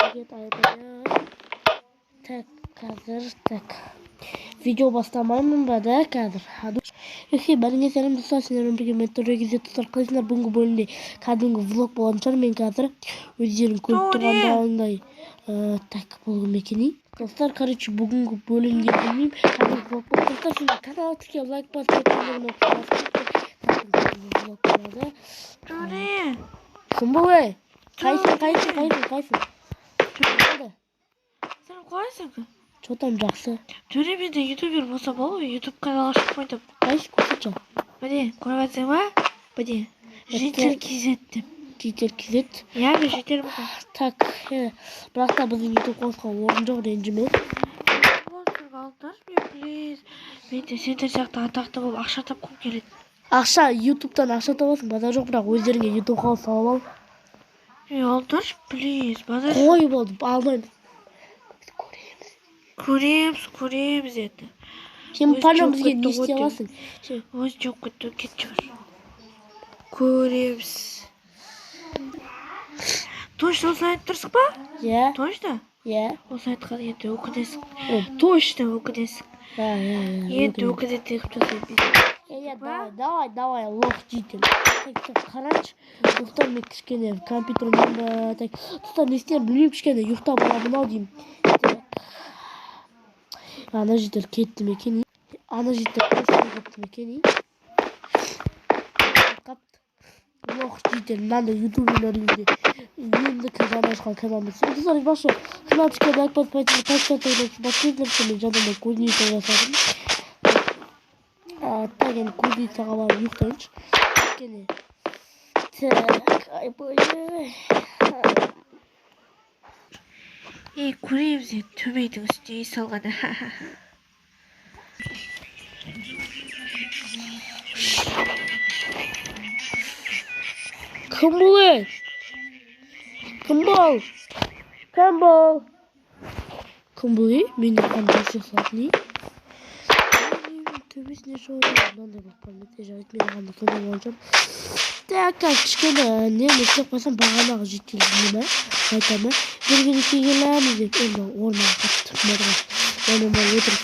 Hareket ayırıyor. Tak hazır tak. Video бастамаймын ба да қазір. Бәріңе сәлем достар, сендермен бірге метро кезе тұтар қалайсыңдар. Бүгінгі бөлімде кәдімгі влог болатын шығар. Мен қазір өздерің көріп тұрғандарыңдай так болу мекені. Достар, короче, бүгінгі бөлімде білмеймін. Кәдімгі влог болып достар, сендер канал тіке лайк басып влог болады. Кім бұл ей? Қайсың? Сен қалайсың? Чотам жақсы. Төре менде ютубер болса болу, ютуб канал ашып қойдым. Қайсы көрсетші? Міне, көріп жатсың ба? Міне, житель KZ деп. Житель KZ? Иә, мен житель болдым. Так, бірақ та біздің ютуб қосқа орын жоқ, ренжіме. Алыңдар мен білез. Мен де сендер сияқты атақты болып ақша тапқым келеді. Ақша, ютубтан ақша табасың, базар жоқ, бірақ өздеріңе ютуб қал салып ал. Алыңдар білез, базар. Қой болды, алмаймын. Көреміз еді. Сен пана бізге не істей аласың? Өз жоқ кетші бар. Көреміз. Точно осы айтып тұрсың ба? Иә. Точно? Иә. Осы айтқан енді өкінесің. Точно өкінесің. Енді өкінет тегіп жасайды. Давай, лох житель. Қараншы, достар, мен кішкене компьютермен достар, не істер білмеймін, кішкене ұйықтап аламын ау деймін. Ана житель кетті мекені. Лох житель, мынандай ютуберлер үйінде енді канал ашқан каналымды. Достар, башы каналчика лайк басып мен жанымда кузница жасадым. Так, енді кузницаға барып ұйықтайыншы. Кішкене. Так, айбой. көреміз енді төбейдің үстіне үй салғаны. Кім бұл ей? Кім бұл ей? Мен қандай жасадың ей? Төбесіне шығады. Мынандай болып паметте жағайды. Мен қандай сондай болған. Так, кішкене не істеп қойсам бағанағы жеткелді ме? Қайтама. Біргені келеміз деп енді орман қатты мұрға. Оны өтіріп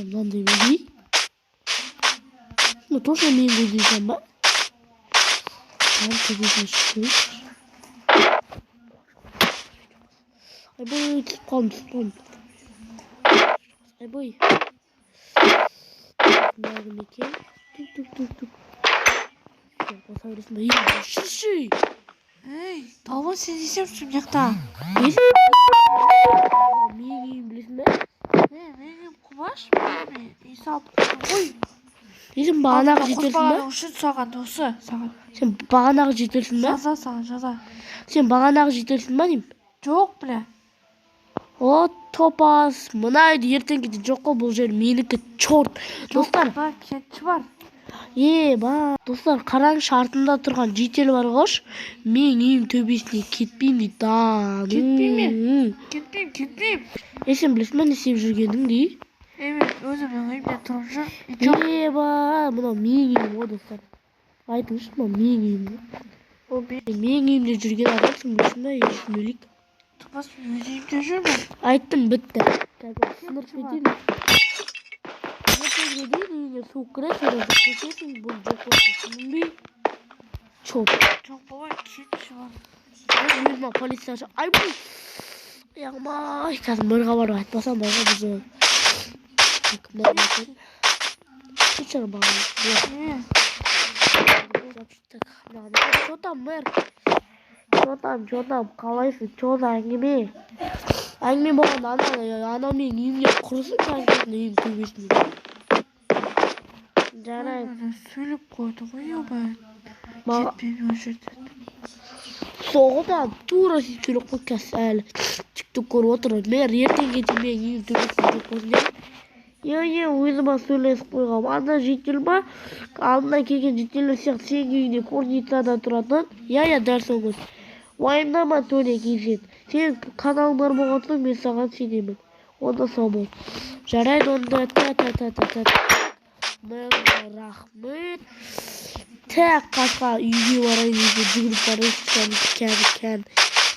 мынандай өгей. Точно мен көзейсем ба? Төбесіне шығып. Айбой, түсіп қалым. Айбой. Мынағы мекен. Тук. Қоса өресін ба? Шырши! Ей, талбан сен есемсің мияқта. Менің үйім білесің бе? Менің құбаш, мен үй салып қой. Сен бағанағы жетелсің ба? Қоспағаның үшін саған осы, саған. Сен бағанағы жетелсің ба? Жаза. Сен бағанағы жетелсің ба дейм? Жоқ, біле. О, топас. Мына үйді ертең кетті жоқ қой, бұл жер менікі чорт. Достар. Жоқ, кетші бар. Ба. Достар, қараңшы артында тұрған жетел бар қош. Мен үйім төбесіне кетпейм дейді. Кетпейм. Сен білесің ба не істеп жүргенің дей? Мен өзімнің үйімде тұрып жүр. Ба, мынау менің үйім ғой достар. Айтыңызшы, мынау менің үйім. Менің үйімде жүрген адам сен білесің ба? Ешмелік. Тұпас мен өз үйімде жүрмін. Айттым, бітті. Сыныр кетейін. Үйіне суық кіреді, содан кетесің, бұл жоқ болсын білмей. Жоқ болай, кетші бар. Өзіма полиция ашы. Айбой! Яғмай, қазір мөрға бару айтпасам байға бұзы. Кетшір бағын. Чотам, мэр. Чотам, қалайсың? Чота әңгіме. Әңгіме болған анау мен үйімде құрысын кәзірдің үйім төбесінде. Жарайды. Сөйлеп қойды ғой, ебай. Жетпейм өшірді. Соғыдан тура сөйлеп қой кәсі әлі. Тіктік көріп отырып. Мен ертең кете мен үйім төбесінде жоқ болсын. Өзіма сөйлесіп қойғам. Анда жетел ба? Алдынан келген жетелер сияқты сен үйінде корницада тұратын. Дәл соңыз. Уайымдама төне кезет. Сен каналың бар болған соң мен саған сенемін. Онда сау бол. Жарайды, онда мың рахмет. Қасқа үйге барайын дейді, жүгіріп барайын кән.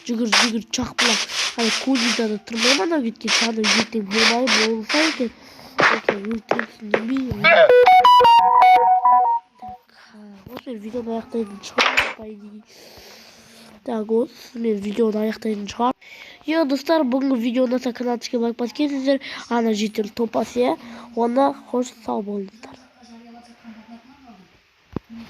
Жүгір, чақпылап. Hani Kuzey'de de tırmanmadan gittik. Sana gittim. Hırmayı olsaydı. Ülkemsin bilmiyorum. Tak. Videoda ayaktaydım. Çıkartmaydı. Так, мен видеоны аяқтайтын шығар. Достар, бүгінгі видеоны каналға басқан сіздер ана жетел топас, оны қош сау болыңыздар.